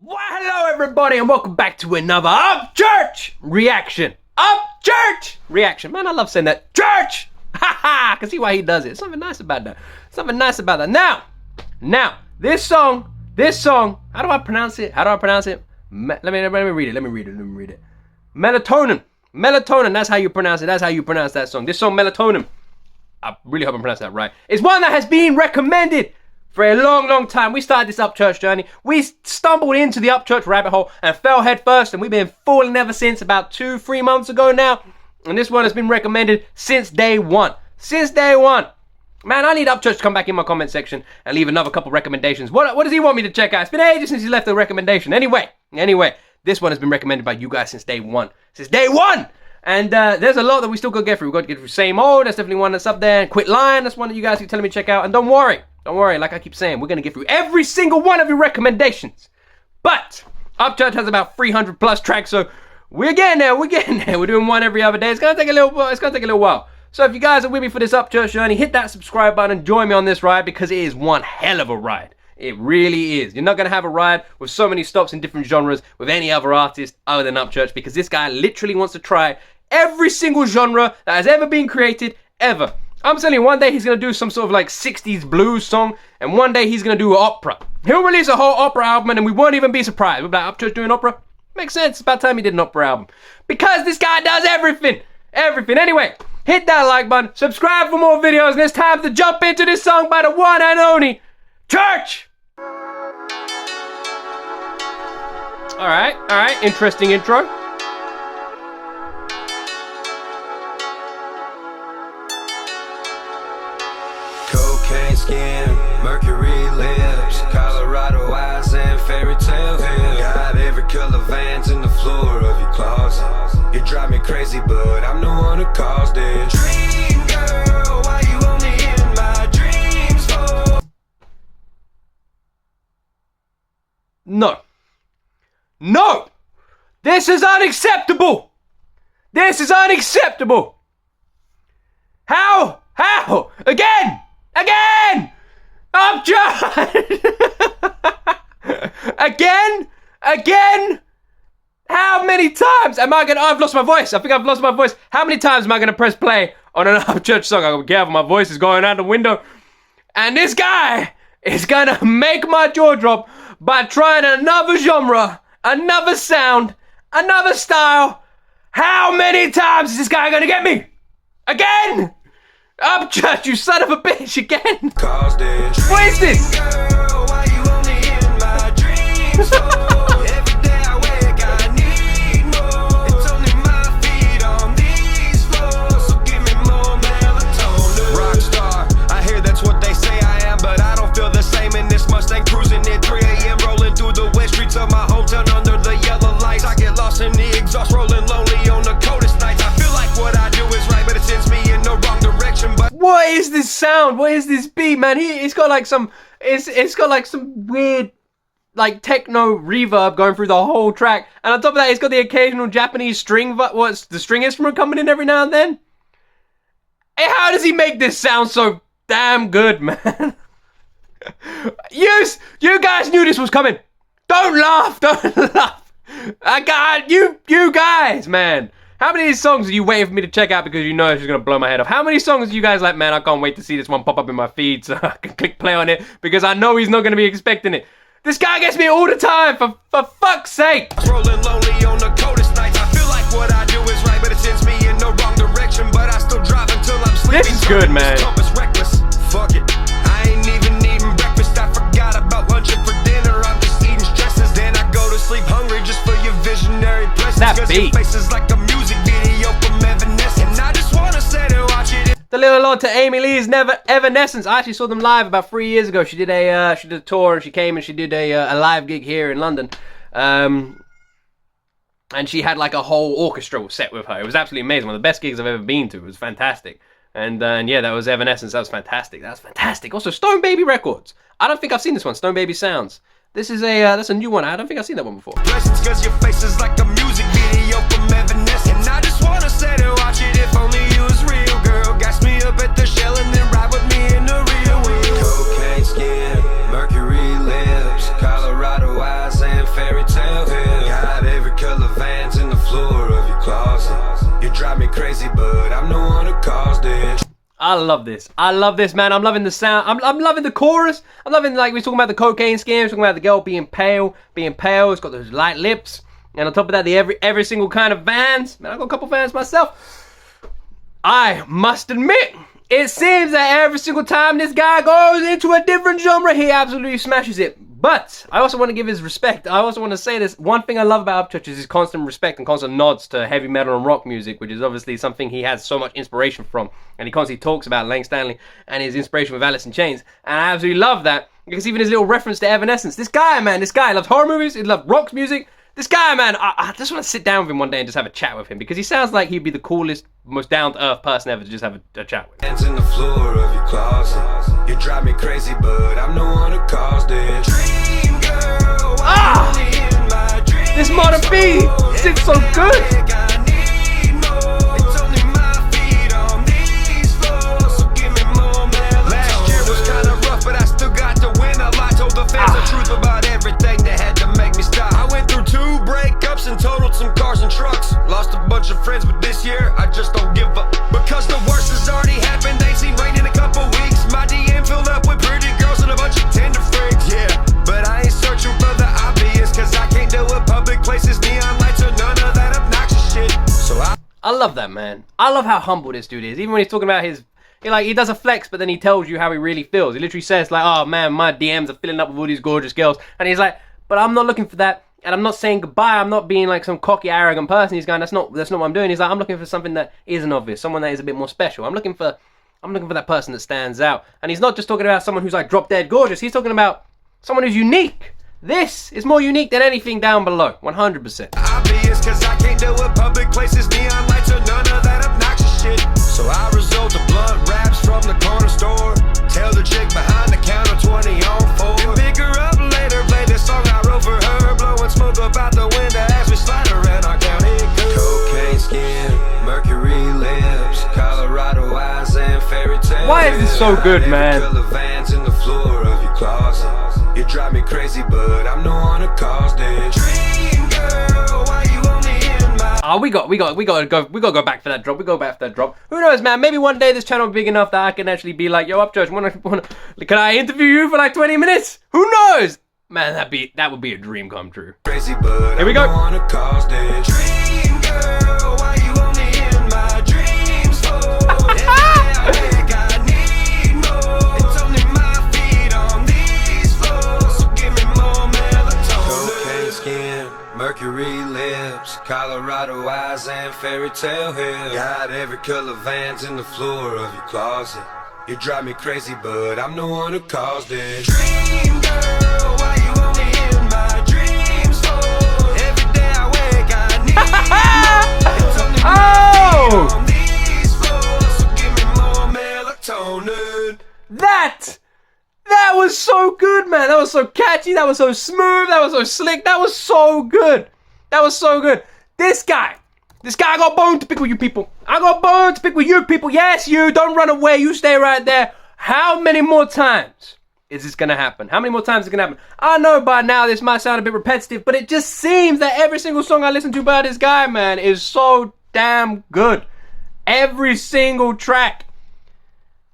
Well, hello everybody and welcome back to another Upchurch Reaction. Upchurch Reaction. Man, I love saying that. Church! Haha! I can see why he does it. There's something nice about that. Something nice about that. Now, this song, how do I pronounce it? Let me read it. Melatonin. Melatonin, that's how you pronounce it. That's how you pronounce that song. This song, Melatonin. I really hope I pronounced that right. It's one that has been recommended for a long time. We started this Upchurch journey. We stumbled into the Upchurch rabbit hole and fell head first, and we've been falling ever since, about 2-3 months ago now. And this one has been recommended since day one. Since day one. Man, I need Upchurch to come back in my comment section and leave another couple recommendations. What does he want me to check out? It's been ages since he left a recommendation. Anyway, this one has been recommended by you guys since day one. Since day one! And there's a lot that we still got to get through. We've got to get through Same Old. That's definitely one that's up there. And Quit Lying. That's one that you guys keep telling me to check out. And don't worry, like I keep saying, we're going to get through every single one of your recommendations. But Upchurch has about 300 plus tracks, so we're getting there. We're doing one every other day. It's going to take a little while. So if you guys are with me for this Upchurch journey, hit that subscribe button and join me on this ride, because it is one hell of a ride. It really is. You're not going to have a ride with so many stops in different genres with any other artist other than Upchurch, because this guy literally wants to try every single genre that has ever been created, ever. I'm telling you, one day he's going to do some sort of like 60s blues song, and one day he's going to do an opera. He'll release a whole opera album and we won't even be surprised. We'll be like, Upchurch doing opera? Makes sense. It's about time he did an opera album. Because this guy does everything. Everything. Anyway, hit that like button, subscribe for more videos, and it's time to jump into this song by the one and only Church! Alright, interesting intro. Cocaine skin, mercury lips, Colorado eyes and fairy tale hill. Got every color Vans in the floor of your closet. You drive me crazy, but I'm the one who caused it. Dream girl, why you only in my dreams for? No! This is unacceptable! This is unacceptable! How? Again! Upchurch! Again? How many times am I gonna... I've lost my voice. I think I've lost my voice. How many times am I gonna press play on an Upchurch song? I go, careful, my voice is going out the window. And this guy is gonna make my jaw drop by trying another genre, another sound, another style. How many times is this guy gonna get me? Again? Upchurch, you son of a bitch, again! What is this? Girl, why you only in my dreams for? Every day I wake, I need more. It's only my feet on these floors, so give me more melatonin. Rockstar, I hear that's what they say I am, but I don't feel the same in this Mustang cruising at 3 a.m. rolling through the west streets of my hometown under the yellow lights. I get lost in the exhaust, rolling lonely on the coldest nights. I feel like what I do is right, but it sends me in the wrong direction. But what is this sound? What is this beat, man? It's got like some, it's got like some weird, like techno reverb going through the whole track, and on top of that, it's got the occasional Japanese string. What's the string instrument coming in every now and then? Hey, how does he make this sound so damn good, man? You guys knew this was coming. Don't laugh. I got you guys, man. How many of these songs are you waiting for me to check out because you know it's just going to blow my head off? How many songs are you guys like, man, I can't wait to see this one pop up in my feed so I can click play on it because I know he's not going to be expecting it. This guy gets me all the time, for fuck's sake. Rolling lonely on the coldest nights. I feel like what I do is right, but it sends me in the wrong direction. But I still drive until I'm sleeping. This is good, man. Compass reckless. Fuck it. I ain't even eating breakfast. I forgot about lunch and for dinner. I'm just eating stresses. Then I go to sleep hungry just for your visionary blessings. That Cause beat. your face is like a music video from Evanescence. I just wanna sit and watch it. The little nod to Amy Lee's Evanescence. I actually saw them live about 3 years ago. She did a tour, and she came and she did a live gig here in London. And she had like a whole orchestra set with her. It was absolutely amazing. One of the best gigs I've ever been to. It was fantastic. And yeah, that was Evanescence. That was fantastic. That was fantastic. Also, Stone Baby Records. I don't think I've seen this one. Stone Baby Sounds. This is that's a new one. I don't think I've seen that one before. Blessings, cause your face is like a music video from Evanescence. I just wanna sit and watch it if only you was real, girl. Gas me up at the Shell and then ride with me in the real wheel. Cocaine skin, mercury lips, Colorado eyes and fairy I love this. I love this, man. I'm loving the sound. I'm loving the chorus. I'm loving, like, we're talking about the cocaine scheme. We're talking about the girl being pale. It's got those light lips. And on top of that, the every single kind of Vans. Man, I got a couple Vans myself. I must admit, it seems that every single time this guy goes into a different genre, he absolutely smashes it. But I also want to give his respect. I also want to say this. One thing I love about Upchurch is his constant respect and constant nods to heavy metal and rock music, which is obviously something he has so much inspiration from. And he constantly talks about Lang Stanley and his inspiration with Alice in Chains. And I absolutely love that, because even his little reference to Evanescence. This guy, man, loves horror movies. He loves rock music. This guy, man, I just want to sit down with him one day and just have a chat with him, because he sounds like he'd be the coolest, most down-to-earth person ever to just have a chat with. Hands in the floor of your closet. You drive me crazy, but I'm the one who caused it. Dream girl, why you only in my dreams? This modern beat sits so good. I need more. It's only my feet on these floors, so give me more melatonin. Last year was kinda rough, but I still got to win a lot. Told the fans the truth about everything that had to make me stop. I went through 2 breakups and totaled some cars and trucks. Lost a bunch of friends, but this year I just don't give up, because the worst has already happened. They seen rain in a couple weeks. My DM filled up with pretty girls and a bunch of tender freaks. Yeah, but I ain't searching for the obvious, cause I can't deal with public places, neon lights, or none of that obnoxious shit. So I love that, man. I love how humble this dude is. Even when he's talking about his, he does a flex, but then he tells you how he really feels. He literally says, like, oh man, my DMs are filling up with all these gorgeous girls. And he's like, but I'm not looking for that. And I'm not saying goodbye. I'm not being like some cocky, arrogant person. He's going, that's not what I'm doing. He's like, I'm looking for something that isn't obvious, someone that is a bit more special. I'm looking for that person that stands out. And he's not just talking about someone who's like drop dead gorgeous. He's talking about someone who's unique. This is more unique than anything down below. 100%. obvious, cause I can't deal with public places, neon lights, or none of that obnoxious shit. So I resort to blunt raps from the corner store. Tell the chick behind the counter 20 on 4. And pick her up later, play this song I wrote for her. Blowing smoke up out the window as we slide around our county. Cocaine skin, mercury lips, Colorado eyes, and fairy tale. Why is this so good, man? Vans in the floor of your closet. You drive me crazy, but I'm the one who caused it. Dream girl, why you only in my... Oh, we gotta go back for that drop. We go back for that drop. Who knows, man? Maybe one day this channel will be big enough that I can actually be like, yo, Upchurch, can I interview you for like 20 minutes? Who knows? Man, that would be a dream come true. Crazy, but here we go. I'm the one who caused it. Dream girl, why you only in my dreams for? Every day I wake, I need more. It's only my feet on these floors, so give me more melatonin. Cocaine skin, mercury lips, Colorado eyes, and fairy tale hair. Got every color Vans in the floor of your closet. You drive me crazy, but I'm the one who caused it. Dream girl, why you only in my dreams for? Every day I wake, I need more. It's only Oh! on these floors, so give me more melatonin. That was so good, man. That was so catchy. That was so smooth. That was so slick. That was so good. That was so good. This guy, I got bone to pick with you people. I got bone to pick with you people. Yes, you. Don't run away. You stay right there. How many more times is this going to happen? How many more times is it going to happen? I know by now this might sound a bit repetitive, but it just seems that every single song I listen to by this guy, man, is so damn good. Every single track.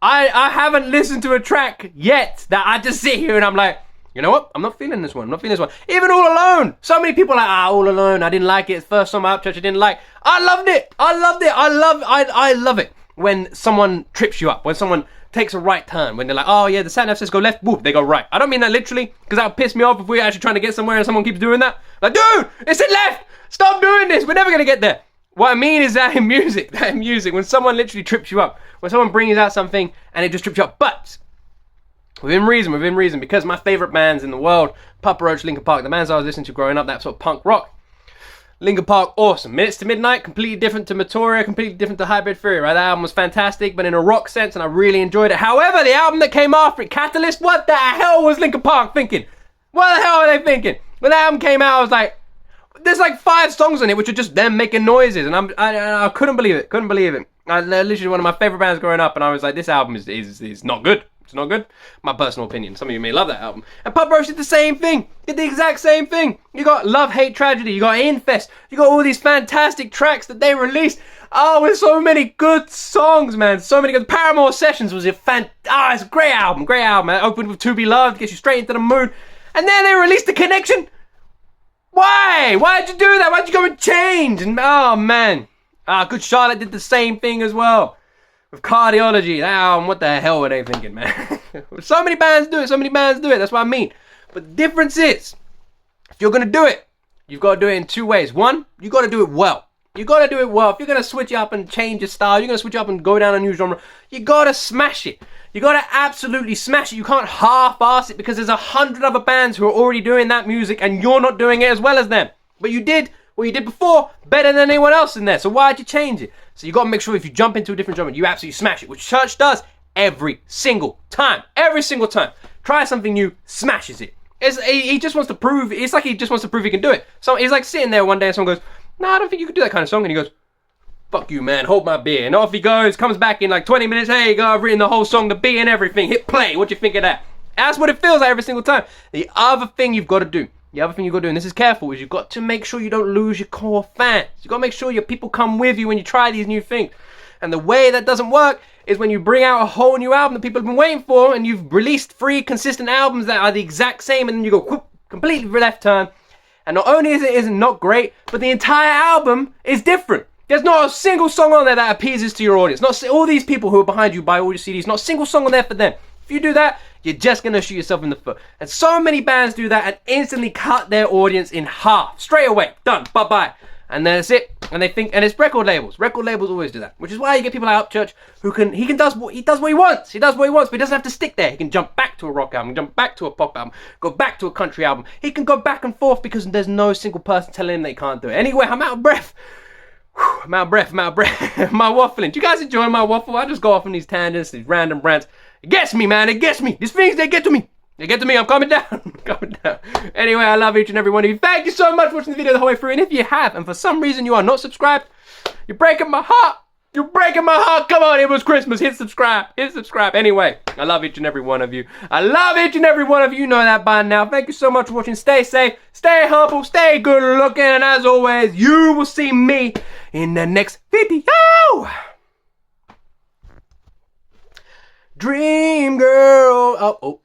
I haven't listened to a track yet that I just sit here and I'm like, you know what? I'm not feeling this one. I'm not feeling this one. Even All Alone. So many people are like, All Alone. I didn't like it. It's the first song by Upchurch I didn't like. I loved it. I loved it. I love it when someone trips you up. When someone takes a right turn. When they're like, oh yeah, the sat nav says go left. Whoop, they go right. I don't mean that literally, because that would piss me off if we're actually trying to get somewhere and someone keeps doing that. Like, dude, it said left. Stop doing this. We're never going to get there. What I mean is that in music, when someone literally trips you up, when someone brings out something and it just trips you up, but within reason, because my favorite bands in the world, Papa Roach, Linkin Park, the bands I was listening to growing up, that sort of punk rock. Linkin Park, awesome. Minutes to Midnight, completely different to Matoria, completely different to Hybrid Theory, right? That album was fantastic, but in a rock sense, and I really enjoyed it. However, the album that came after it, Catalyst, what the hell was Linkin Park thinking? What the hell are they thinking? When that album came out, I was like, there's like 5 songs on it which are just them making noises, and I couldn't believe it. Literally one of my favorite bands growing up, and I was like, this album is not good. It's not good. My personal opinion. Some of you may love that album. And Pub Roach did the same thing. Did the exact same thing. You got Love, Hate, Tragedy. You got Infest. You got all these fantastic tracks that they released. Oh, with so many good songs, man. So many good. Paramore Sessions was it's a great album. Great album, man. Opened with To Be Loved. Gets you straight into the mood. And then they released The Connection. Why? Why'd you do that? Why'd you go and change? And oh, man. Good Charlotte did the same thing as well. With Cardiology, that album, what the hell were they thinking, man? So many bands do it, that's what I mean. But the difference is, if you're gonna do it, you've got to do it in two ways. One, you got to do it well. You got to do it well. If you're gonna switch up and change your style, you're gonna switch up and go down a new genre, you got to smash it. You got to absolutely smash it. You can't half-ass it because there's 100 other bands who are already doing that music and you're not doing it as well as them. But you did what you did before better than anyone else in there, so why'd you change it? So you got to make sure if you jump into a different genre, you absolutely smash it, which Church does every single time. Every single time. Try something new, smashes it. He just wants to prove, it's like he just wants to prove he can do it. So he's like sitting there one day and someone goes, no, I don't think you can do that kind of song. And he goes, fuck you, man, hold my beer. And off he goes, comes back in like 20 minutes, hey, I've written the whole song, the beat and everything, hit play, what do you think of that? That's what it feels like every single time. The other thing you've got to do, and this is careful, is you've got to make sure you don't lose your core fans. You've got to make sure your people come with you when you try these new things. And the way that doesn't work is when you bring out a whole new album that people have been waiting for and you've released 3 consistent albums that are the exact same and then you go whoop, completely left turn. And not only is it not great, but the entire album is different. There's not a single song on there that appeases to your audience. Not all these people who are behind you buy all your CDs, not a single song on there for them. If you do that, you're just going to shoot yourself in the foot. And so many bands do that and instantly cut their audience in half. Straight away. Done. Bye-bye. And that's it. And they think, and it's record labels. Record labels always do that. Which is why you get people like Upchurch who he does what he wants. He does what he wants, but he doesn't have to stick there. He can jump back to a rock album, jump back to a pop album, go back to a country album. He can go back and forth because there's no single person telling him they can't do it. Anyway, I'm out of breath. I'm out of breath. My waffling. Do you guys enjoy my waffle? I just go off on these tangents, these random rants. It gets me, man. It gets me. These things, they get to me. They get to me. I'm coming down. I'm coming down. Anyway, I love each and every one of you. Thank you so much for watching the video the whole way through. And if you have, and for some reason you are not subscribed, you're breaking my heart. You're breaking my heart. Come on, it was Christmas. Hit subscribe. Hit subscribe. Anyway, I love each and every one of you. I love each and every one of you. You know that by now. Thank you so much for watching. Stay safe. Stay humble. Stay good looking. And as always, you will see me in the next video. Dream girl. Oh.